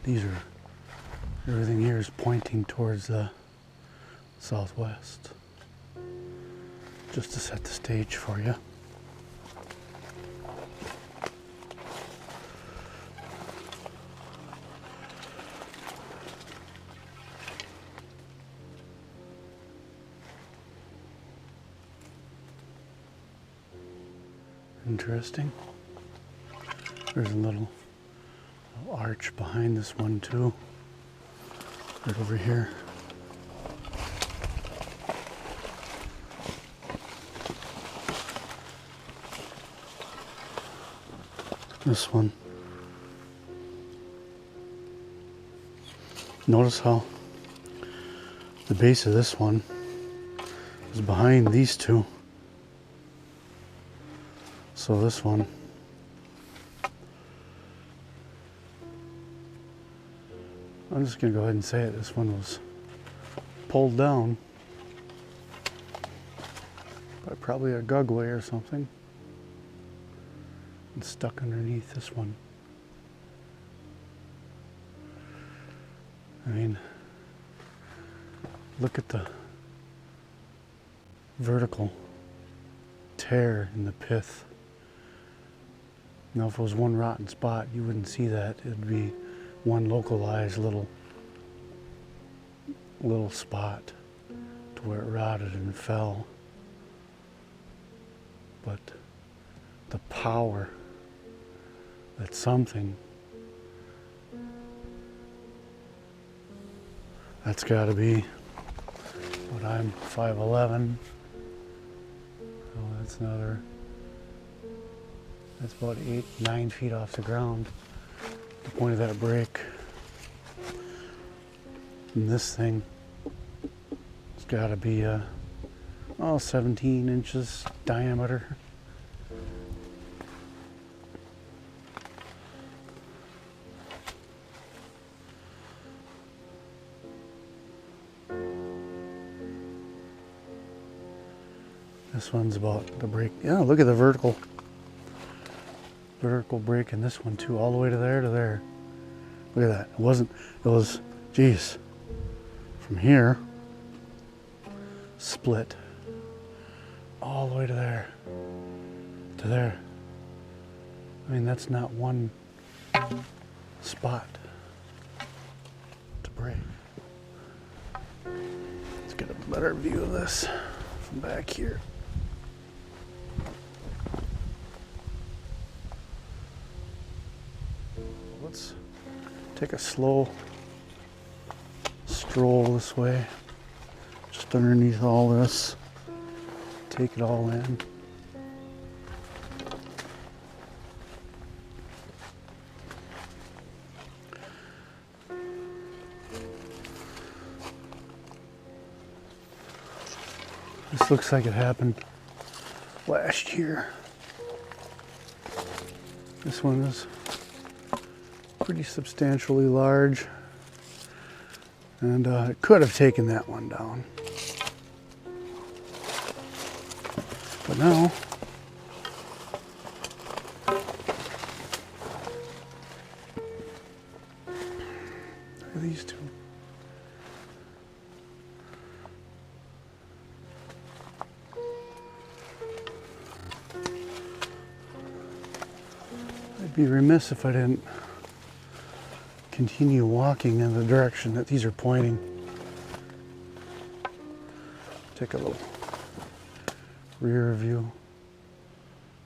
These are, everything here is pointing towards the southwest. Just to set the stage for you. Interesting. There's a little arch behind this one too. Right over here. This one. Notice how the base of this one is behind these two. So this one I'm just going to go ahead and say it. This one was pulled down by probably a gugway or something and stuck underneath this one. I mean, look at the vertical tear in the pith. Now, if it was one rotten spot, you wouldn't see that. It'd be one localized little spot to where it rotted and fell. But the power that something, that's got to be what, I'm 5'11". So that's another, that's about 8-9 feet off the ground. The point of that break. And this thing, it's got to be 17 inches diameter. This one's about the break. Yeah, look at the vertical break in this one too, all the way to there to there. Look at that. It was, geez, from here, split, all the way to there, to there. I mean, that's not one spot to break. Let's get a better view of this from back here. Let's take a slow stroll this way, just underneath all this, take it all in. This looks like it happened last year. This one is pretty substantially large, and it could have taken that one down. But now, look at these two. I'd be remiss if I didn't continue walking in the direction that these are pointing. Take a little rear view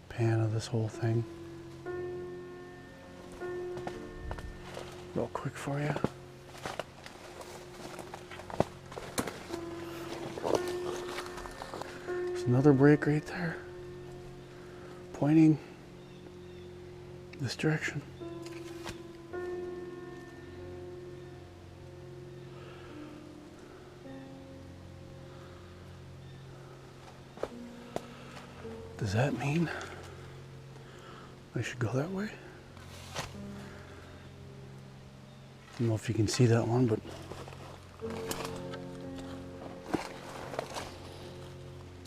pan of this whole thing real quick for you. There's another break right there pointing this direction. Does that mean I should go that way? I don't know if you can see that one, but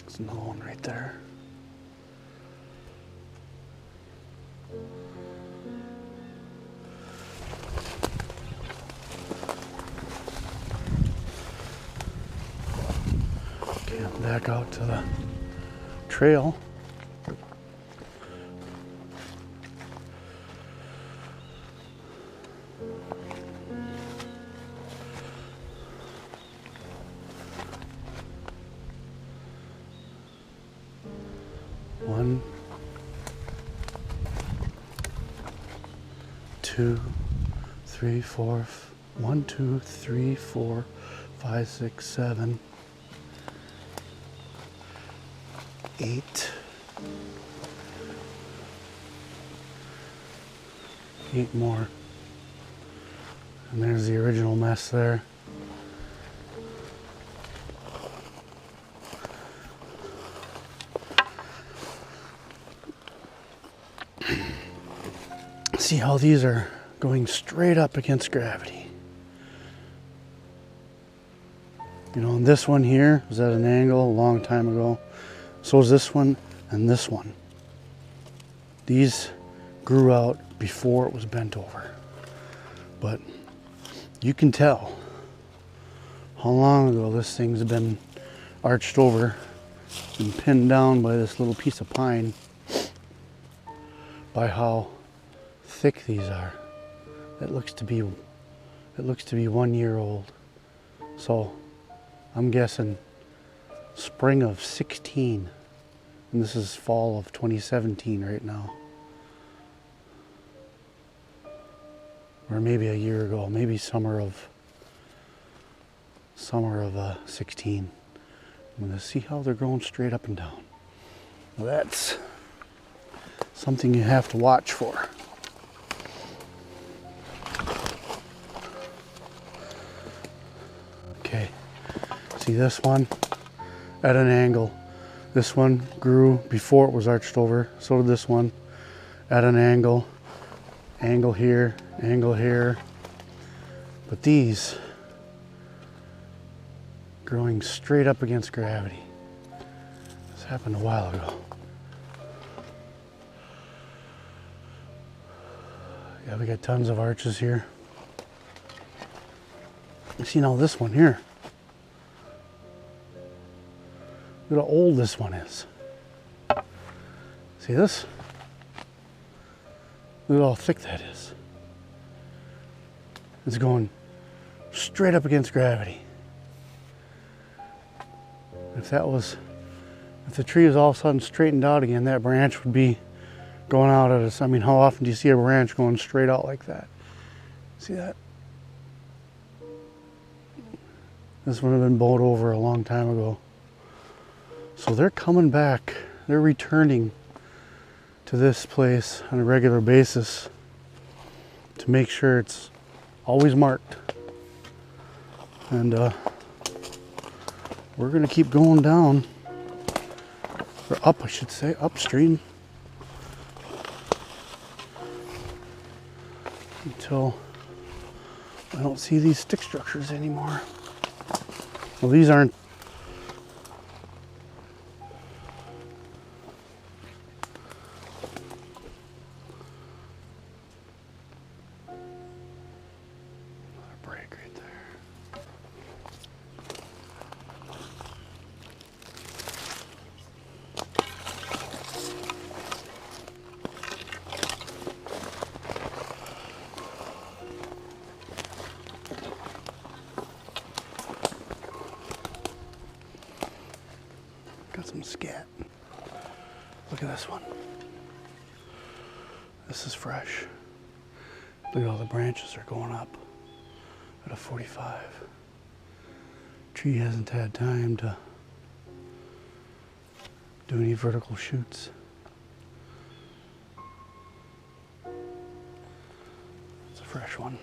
there's another one right there. back out to the trail. One, two, three, four. 1, 2, 3, 4, 5, 6, 7, 8. 8 more. And there's the original mess there. See how these are going straight up against gravity. You know, and this one here was at an angle a long time ago. So is this one and this one. These grew out before it was bent over. But you can tell how long ago this thing's been arched over and pinned down by this little piece of pine, by how thick these are. It looks to be 1 year old. So I'm guessing spring of 16, and this is fall of 2017 right now. Or maybe a year ago, maybe summer of 16. I'm gonna see how they're growing straight up and down. Well, that's something you have to watch for. Okay. See this one at an angle. This one grew before it was arched over. So did this one at an angle. Angle here, angle here. But these growing straight up against gravity. This happened a while ago. Yeah, we got tons of arches here. You see now this one here. Look how old this one is. See this? Look how thick that is. It's going straight up against gravity. If the tree was all of a sudden straightened out again, that branch would be going out at us. I mean, how often do you see a branch going straight out like that? See that? This would have been bowed over a long time ago. So they're coming back. They're returning to this place on a regular basis to make sure it's always marked. And we're going to keep going down, or up, I should say, upstream, until I don't see these stick structures anymore. Well, these aren't. Break right there. Got some scat. Look at this one. This is fresh. Look at all the branches are going up at a 45. Tree hasn't had time to do any vertical shoots. It's a fresh one.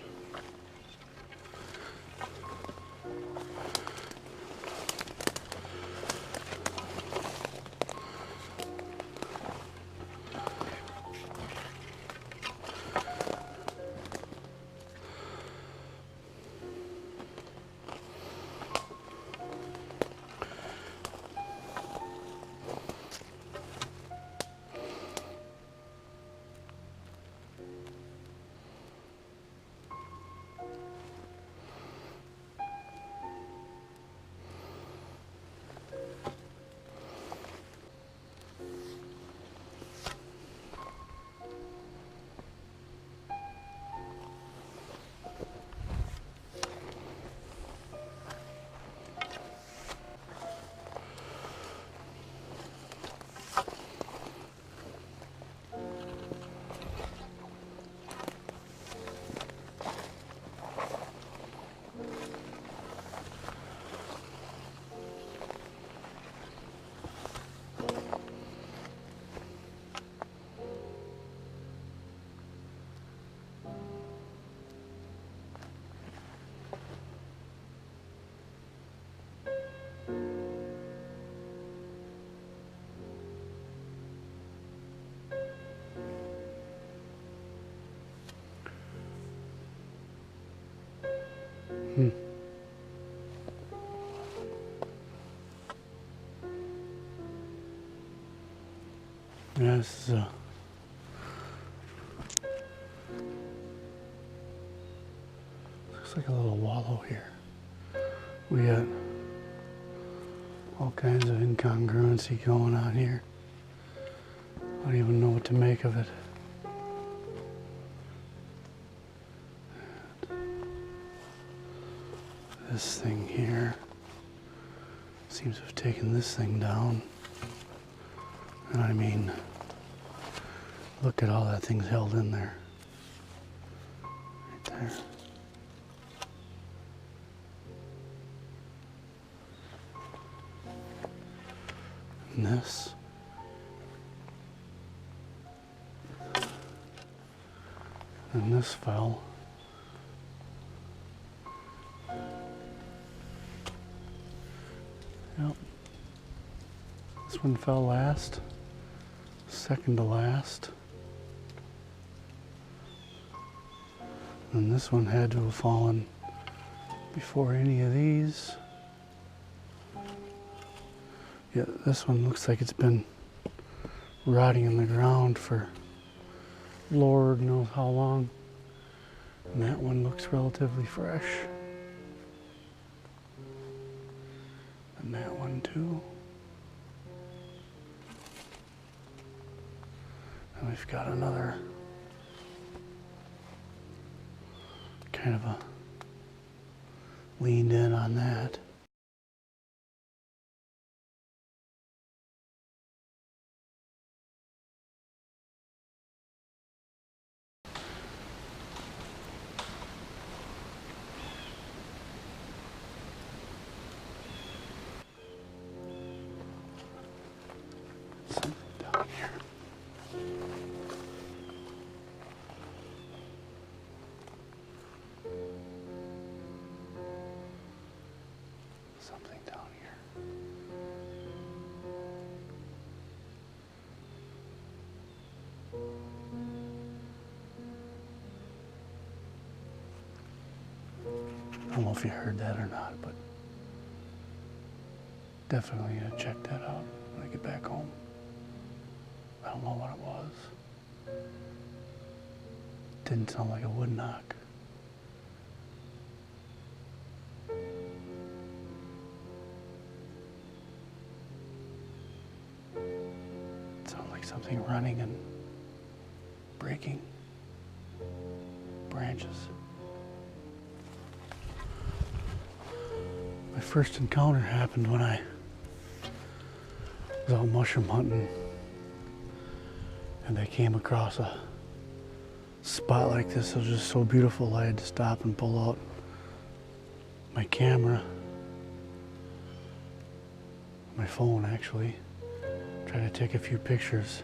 Yeah, this is a looks like a little wallow here. We got all kinds of incongruency going on here. I don't even know what to make of it. This thing here seems to have taken this thing down. And I mean, look at all that thing's held in there. Right there. And this. And this fell. Yep. This one fell last. Second to last. And this one had to have fallen before any of these. Yeah, this one looks like it's been rotting in the ground for Lord knows how long. And that one looks relatively fresh. And that one too. And we've got another kind of a leaned in on that. Something down here. Something down here. I don't know if you heard that or not, but definitely gonna check that out when I get back home. I don't know what it was. Didn't sound like a wood knock. It sounded like something running and breaking branches. My first encounter happened when I was out mushroom hunting, and I came across a spot like this. It was just so beautiful I had to stop and pull out my camera, my phone actually, try to take a few pictures.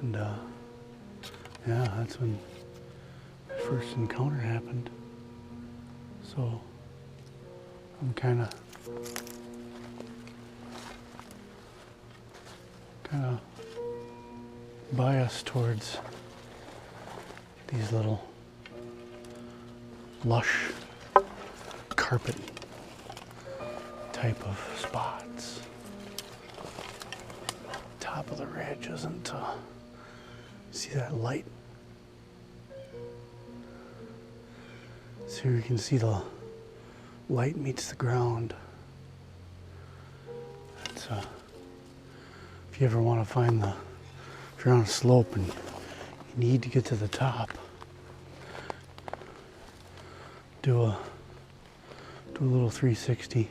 And yeah, that's when my first encounter happened. So I'm kind of biased towards these little lush carpet type of spots. Top of the ridge isn't, see that light? So you can see the light meets the ground. It's, if you ever want to find the, if you're on a slope and you need to get to the top, do a little 360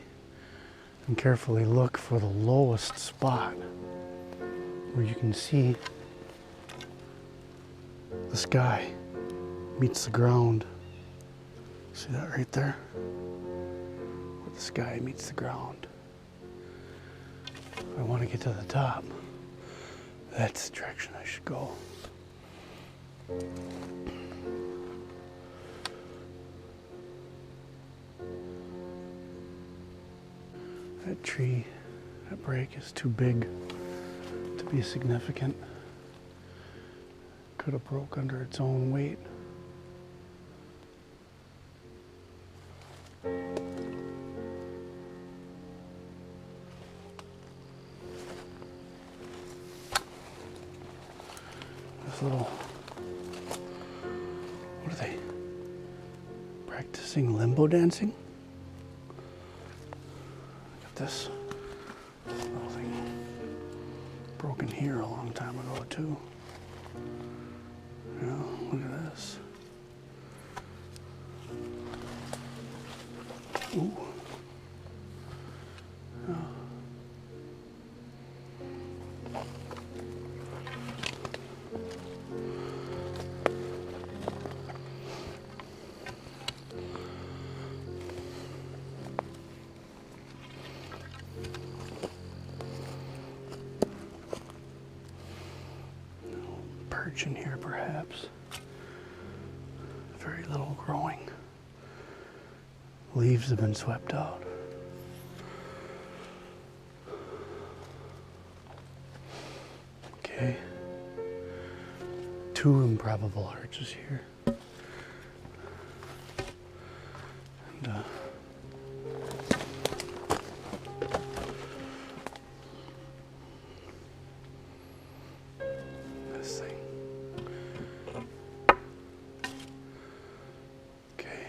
and carefully look for the lowest spot where you can see the sky meets the ground. See that right there? Where the sky meets the ground. If I want to get to the top, that's the direction I should go. That tree, that break is too big to be significant. Could have broke under its own weight. these little, what are they? Practicing limbo dancing? Look at this little thing. Broken here a long time ago too. Yeah, look at this. Ooh. Yeah. Perch in here perhaps. Very little growing. Leaves have been swept out. Okay. 2 improbable arches here. And this thing. Okay.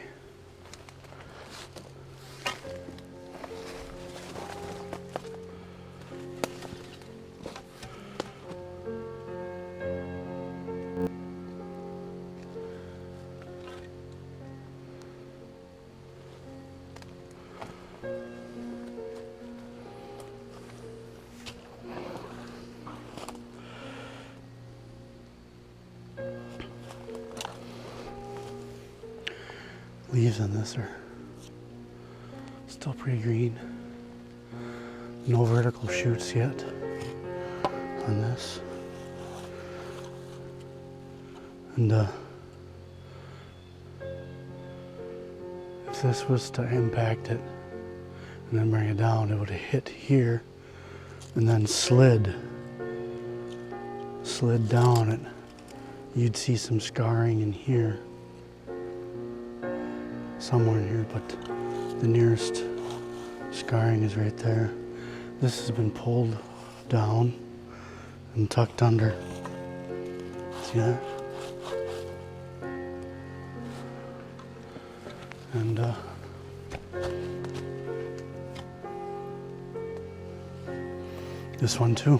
Leaves on this are still pretty green. No vertical shoots yet on this. And if this was to impact it and then bring it down, it would have hit here and then slid down it. You'd see some scarring in here. Somewhere in here, but the nearest scarring is right there. This has been pulled down and tucked under. See that? And this one too.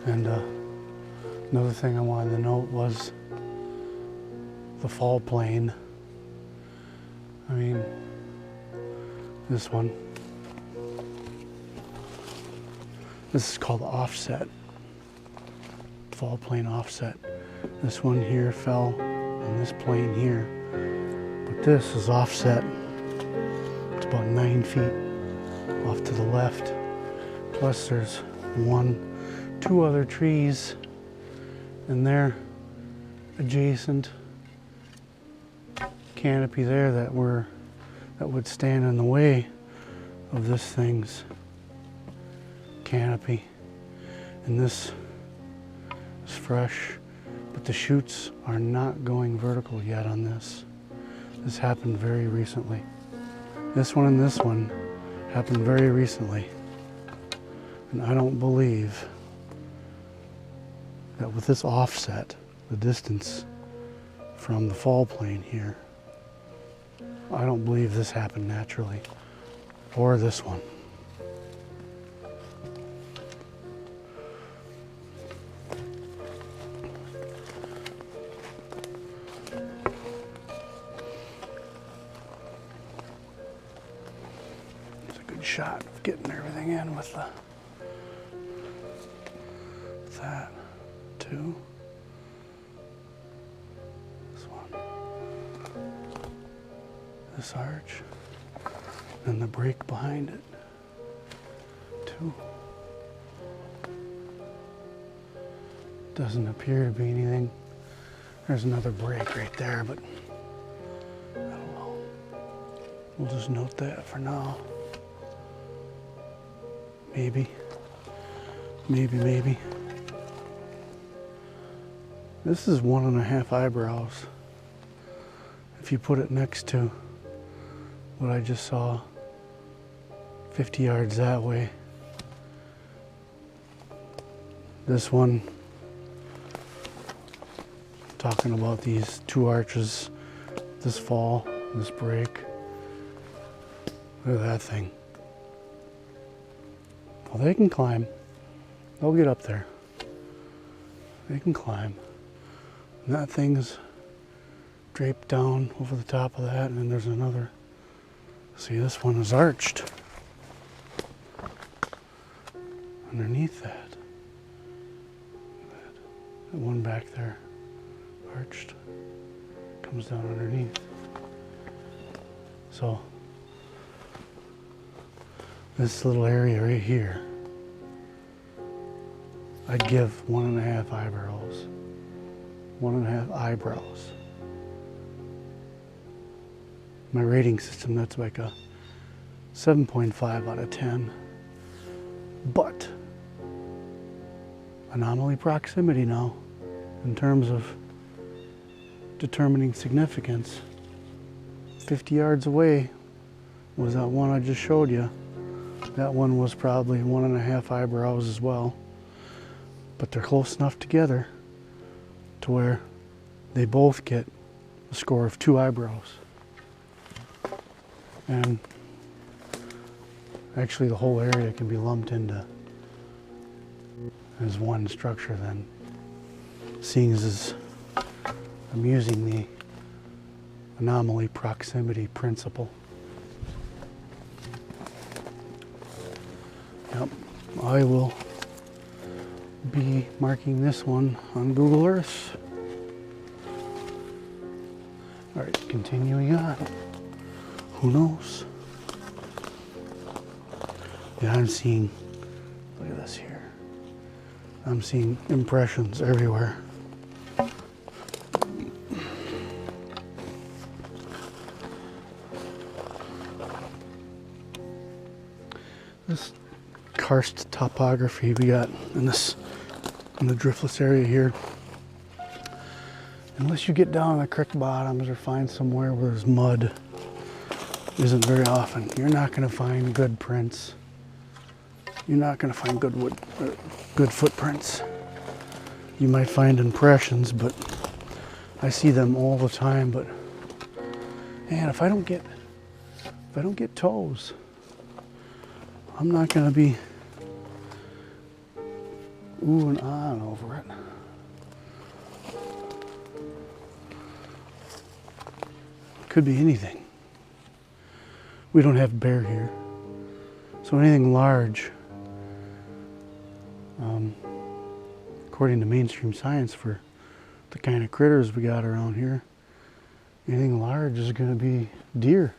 And another thing I wanted to note was the fall plane. I mean, this one. This is called offset. Fall plane offset. This one here fell on this plane here, but this is offset. It's about 9 feet off to the left. Plus there's 2 other trees and they're adjacent canopy there that would stand in the way of this thing's canopy. And this is fresh, but the shoots are not going vertical yet on this. This happened very recently. This one and this one happened very recently. And I don't believe that with this offset, the distance from the fall plane here, I don't believe this happened naturally, or this one. It's a good shot of getting everything in with that too. This arch and the break behind it too. Doesn't appear to be anything. There's another break right there, but I don't know. We'll just note that for now. Maybe. This is 1.5 eyebrows. If you put it next to what I just saw 50 yards that way, This one, talking about these 2 arches this fall, this break. Look at that thing. Well, they can climb. They'll get up there. They can climb. And that thing's draped down over the top of that, and then there's another. See, this one is arched underneath that. That one back there, arched, comes down underneath. So this little area right here, I'd give 1.5 eyebrows. 1.5 eyebrows. My rating system, that's like a 7.5 out of 10. But anomaly proximity now, in terms of determining significance, 50 yards away was that one I just showed you. That one was probably 1.5 eyebrows as well. But they're close enough together to where they both get a score of 2 eyebrows. And actually the whole area can be lumped into as one structure then, seeing as I'm using the anomaly proximity principle. Yep, I will be marking this one on Google Earth. All right, continuing on. Who knows? Yeah, I'm seeing, look at this here. I'm seeing impressions everywhere. This karst topography we got in the driftless area here. Unless you get down on the creek bottoms or find somewhere where there's mud, isn't very often. You're not going to find good prints. You're not going to find good footprints. You might find impressions, but I see them all the time. But man, if I don't get toes, I'm not going to be ooh and on over it. Could be anything. We don't have bear here, so anything large, according to mainstream science for the kind of critters we got around here, anything large is going to be deer.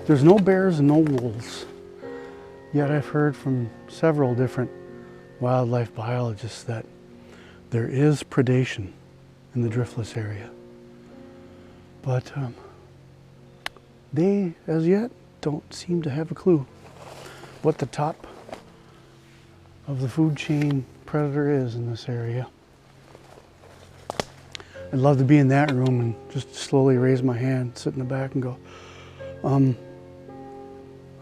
There's no bears and no wolves, yet I've heard from several different wildlife biologists that there is predation in the driftless area. But they, as yet, don't seem to have a clue what the top of the food chain predator is in this area. I'd love to be in that room and just slowly raise my hand, sit in the back and go,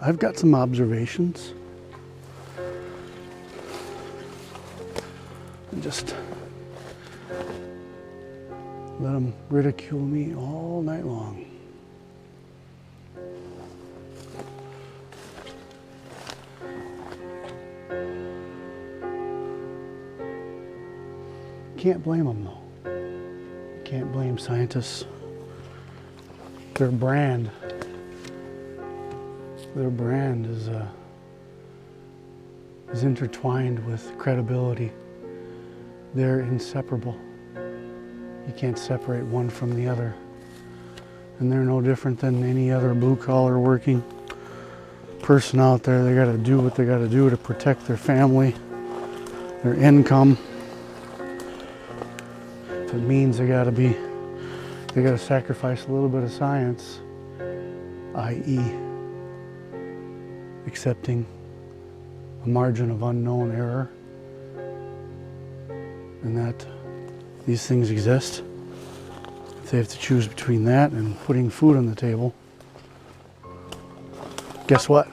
I've got some observations. And just let them ridicule me all night long. Can't blame them though. Can't blame scientists. Their brand is intertwined with credibility. They're inseparable. You can't separate one from the other. And they're no different than any other blue-collar working person out there. They got to do what they got to do to protect their family, their income. If it means they got to sacrifice a little bit of science, i.e. accepting a margin of unknown error, and that these things exist. If they have to choose between that and putting food on the table, guess what?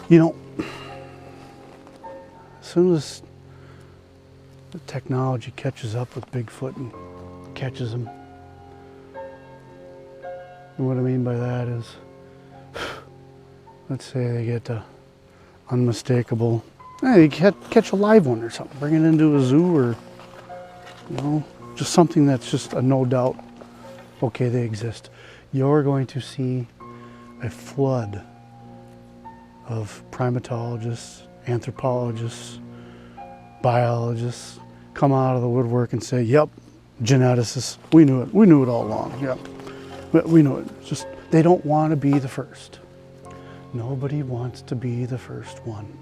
You know, as soon as the technology catches up with Bigfoot and catches him, and what I mean by that is, let's say they get a unmistakable, hey, catch a live one or something, bring it into a zoo, or, you know, just something that's just a no doubt, okay, they exist. You're going to see a flood of primatologists, anthropologists, biologists come out of the woodwork and say, yep, geneticists, we knew it all along, yep, we knew it. It's just, they don't want to be the first. Nobody wants to be the first one.